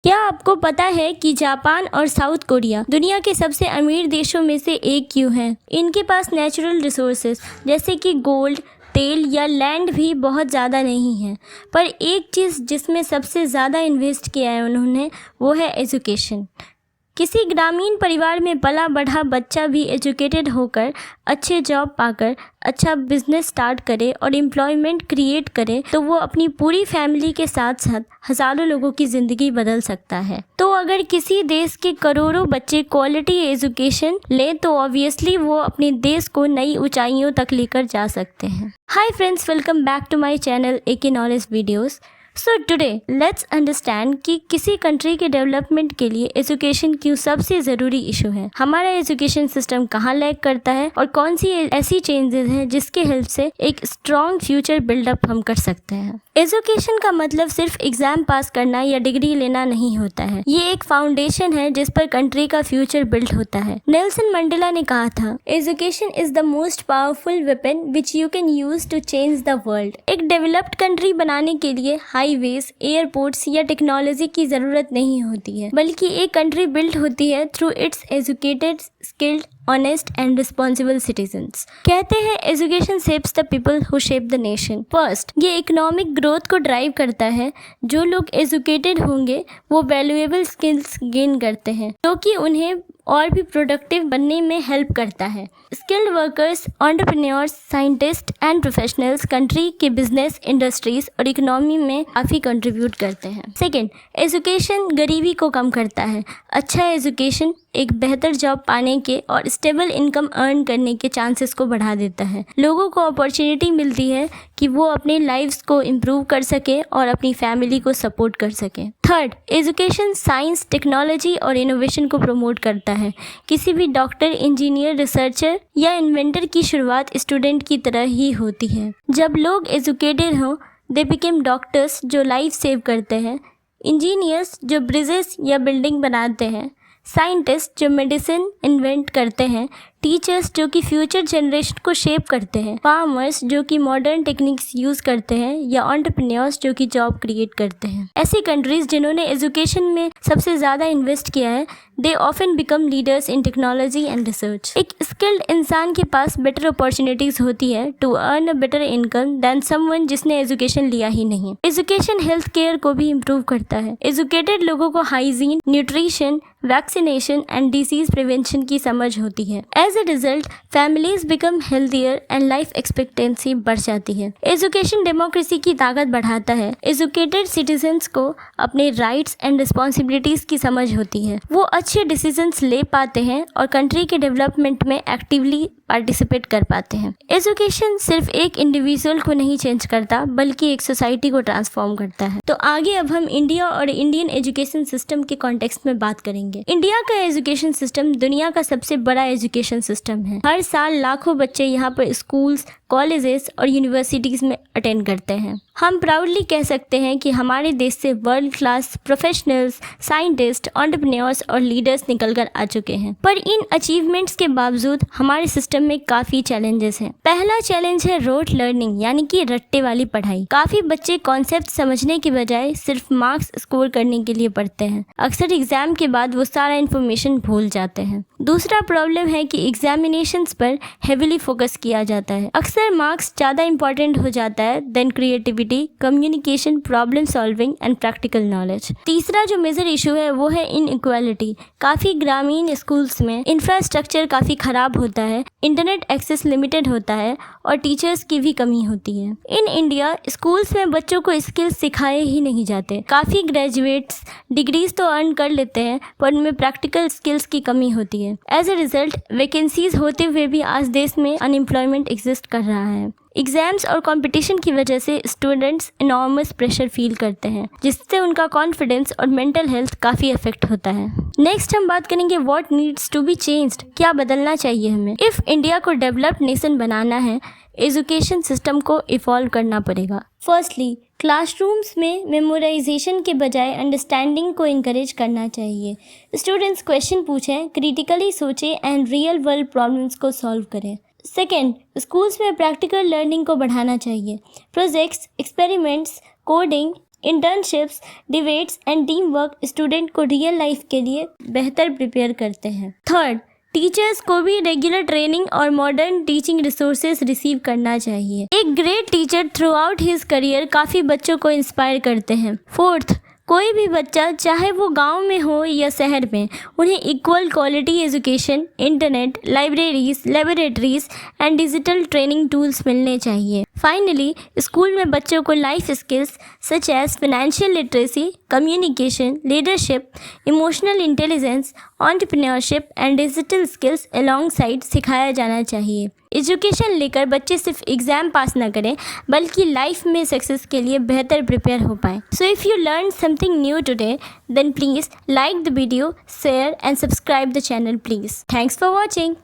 क्या आपको पता है कि जापान और साउथ कोरिया दुनिया के सबसे अमीर देशों में से एक क्यों हैं? इनके पास नेचुरल रिसोर्सेज जैसे कि गोल्ड, तेल या लैंड भी बहुत ज़्यादा नहीं है, पर एक चीज़ जिसमें सबसे ज़्यादा इन्वेस्ट किया है उन्होंने, वो है एजुकेशन। किसी ग्रामीण परिवार में पला बढ़ा बच्चा भी एजुकेटेड होकर अच्छे जॉब पाकर अच्छा बिजनेस स्टार्ट करे और एम्प्लॉयमेंट क्रिएट करे तो वो अपनी पूरी फैमिली के साथ साथ हज़ारों लोगों की ज़िंदगी बदल सकता है। तो अगर किसी देश के करोड़ों बच्चे क्वालिटी एजुकेशन लें तो ऑब्वियसली वो अपने देश को नई ऊंचाइयों तक लेकर जा सकते हैं। Hi friends, welcome back to my channel A K knowledge videos. So today let's understand कि किसी कंट्री के डेवलपमेंट के लिए एजुकेशन क्यों सबसे ज़रूरी इशू है, हमारा एजुकेशन सिस्टम कहाँ लैग करता है और कौन सी ऐसी चेंजेस हैं जिसके हेल्प से एक स्ट्रॉन्ग फ्यूचर बिल्डअप हम कर सकते हैं। एजुकेशन का मतलब सिर्फ एग्जाम पास करना या डिग्री लेना नहीं होता है, ये एक फाउंडेशन है जिस पर कंट्री का फ्यूचर बिल्ड होता है। नेल्सन मंडेला ने कहा था, education is the most powerful weapon which you can use to change the world. एक डेवलप्ड कंट्री बनाने के लिए हाईवेज, एयरपोर्ट्स या टेक्नोलॉजी की जरूरत नहीं होती है, बल्कि एक कंट्री बिल्ड होती है through it's educated, skilled, honest and responsible citizens. कहते हैं education shapes the people who shape the nation. First, ये इकोनॉमिक ग्रोथ को ड्राइव करता है। जो लोग एजुकेटेड होंगे वो वैल्यूएबल स्किल्स गेन करते हैं, क्योंकि उन्हें और भी प्रोडक्टिव बनने में हेल्प करता है। Skilled workers, entrepreneurs, scientist and professionals country के बिजनेस, इंडस्ट्रीज और इकोनॉमी में काफ़ी कंट्रीब्यूट करते हैं। सेकेंड, एजुकेशन गरीबी को कम करता है। अच्छा एजुकेशन एक बेहतर जॉब पाने के और स्टेबल इनकम अर्न करने के चांसेस को बढ़ा देता है। लोगों को अपॉर्चुनिटी मिलती है कि वो अपने लाइफ्स को इम्प्रूव कर सके और अपनी फैमिली को सपोर्ट कर सके। थर्ड, एजुकेशन साइंस, टेक्नोलॉजी और इनोवेशन को प्रमोट करता है। किसी भी डॉक्टर, इंजीनियर, रिसर्चर या इन्वेंटर की शुरुआत स्टूडेंट की तरह ही होती है। जब लोग एजुकेटेड हों, दे बिकेम डॉक्टर्स जो लाइफ सेव करते हैं, इंजीनियर्स जो ब्रिजेस या बिल्डिंग बनाते हैं, साइंटिस्ट जो मेडिसिन इन्वेंट करते हैं, टीचर्स जो कि फ्यूचर जनरेशन को शेप करते हैं, फार्मर्स जो कि मॉडर्न टेक्निक्स यूज़ करते हैं या एंटरप्रेन्योर्स जो कि जॉब क्रिएट करते हैं। ऐसी कंट्रीज जिन्होंने एजुकेशन में सबसे ज़्यादा इन्वेस्ट किया है, they often become leaders in technology and research. एक स्किल्ड इंसान के पास बेटर अपॉर्चुनिटीज़ होती है to earn a better income than someone जिसने एजुकेशन लिया ही नहीं। एजुकेशन हेल्थ केयर को भी इम्प्रूव करता है। एजुकेटेड लोगों को hygiene, nutrition, vaccination and disease prevention की समझ होती है। As a result families become healthier and life expectancy बढ़ जाती है। एजुकेशन डेमोक्रेसी की ताकत बढ़ाता है। एजुकेटेड सिटीजन्स को अपने राइट्स एंड रिस्पॉन्सिबिलिटीज की समझ होती है। वो अच्छे डिसीजंस ले पाते हैं और कंट्री के डेवलपमेंट में एक्टिवली पार्टिसिपेट कर पाते हैं। एजुकेशन सिर्फ एक इंडिविजुअल को नहीं चेंज करता, बल्कि एक सोसाइटी को ट्रांसफॉर्म करता है। तो आगे अब हम इंडिया और इंडियन एजुकेशन सिस्टम के कॉन्टेक्स्ट में बात करेंगे। इंडिया का एजुकेशन सिस्टम दुनिया का सबसे बड़ा एजुकेशन सिस्टम है। हर साल लाखों बच्चे यहाँ पर स्कूल्स, कॉलेजेस और यूनिवर्सिटीज़ में अटेंड करते हैं। हम प्राउडली कह सकते हैं कि हमारे देश से world class professionals, scientist, entrepreneurs और लीडर्स निकल कर आ चुके हैं। पर इन अचीवमेंट्स के बावजूद हमारे सिस्टम में काफ़ी चैलेंजेस हैं। पहला चैलेंज है रोट लर्निंग, यानी कि रट्टे वाली पढ़ाई। काफ़ी बच्चे कॉन्सेप्ट समझने के बजाय सिर्फ मार्क्स स्कोर करने के लिए पढ़ते हैं। अक्सर एग्जाम के बाद वो सारा इन्फॉर्मेशन भूल जाते हैं। दूसरा प्रॉब्लम है कि एग्जामिनेशंस पर हेविली फोकस किया जाता है। अक्सर मार्क्स ज़्यादा इंपॉर्टेंट हो जाता है then creativity, communication, problem solving and practical knowledge. तीसरा जो मेजर इशू है वो है इनइक्वालिटी। काफ़ी ग्रामीण स्कूल्स में इंफ्रास्ट्रक्चर काफ़ी ख़राब होता है, इंटरनेट एक्सेस लिमिटेड होता है और टीचर्स की भी कमी होती है। इन इंडिया स्कूल्स में बच्चों को स्किल्स सिखाए ही नहीं जाते। काफ़ी ग्रेजुएट्स डिग्रीज तो अर्न कर लेते हैं पर उनमें प्रैक्टिकल स्किल्स की कमी होती है। एज ए रिजल्ट वैकेंसीज होते हुए भी आज देश में अनएम्प्लॉयमेंट एग्जिस्ट कर रहा है। एग्जाम्स और कंपटीशन की वजह से स्टूडेंट्स इनॉर्मस प्रेशर फील करते हैं, जिससे उनका कॉन्फिडेंस और मेंटल हेल्थ काफ़ी अफेक्ट होता है। नेक्स्ट हम बात करेंगे what needs to be changed, क्या बदलना चाहिए हमें। इफ़ इंडिया को डेवलप्ड नेशन बनाना है, एजुकेशन सिस्टम को इवॉल्व करना पड़ेगा। फर्स्टली, क्लासरूम्स में मेमोराइजेशन के बजाय अंडरस्टैंडिंग को इनकरेज करना चाहिए। स्टूडेंट्स क्वेश्चन पूछें, क्रिटिकली सोचें एंड रियल वर्ल्ड प्रॉब्लम्स को सॉल्व करें। सेकेंड, स्कूल्स में प्रैक्टिकल लर्निंग को बढ़ाना चाहिए। Projects, experiments, coding internships, debates and team work student को रियल लाइफ के लिए बेहतर प्रिपेयर करते हैं। थर्ड, टीचर्स को भी रेगुलर ट्रेनिंग और मॉडर्न टीचिंग रिसोर्सेज रिसीव करना चाहिए। एक great teacher through out his career काफ़ी बच्चों को इंस्पायर करते हैं। फोर्थ, कोई भी बच्चा चाहे वो गांव में हो या शहर में, उन्हें equal quality education, internet, libraries, laboratories and digital training tools मिलने चाहिए। फाइनली, स्कूल में बच्चों को life skills such as financial literacy, communication, leadership, emotional intelligence, entrepreneurship and digital skills alongside सिखाया जाना चाहिए। एजुकेशन लेकर बच्चे सिर्फ एग्ज़ाम पास ना करें, बल्कि लाइफ में सक्सेस के लिए बेहतर प्रिपेयर हो पाएँ। So if you learn something new today, then please like the video, share and subscribe the channel please. Thanks for watching.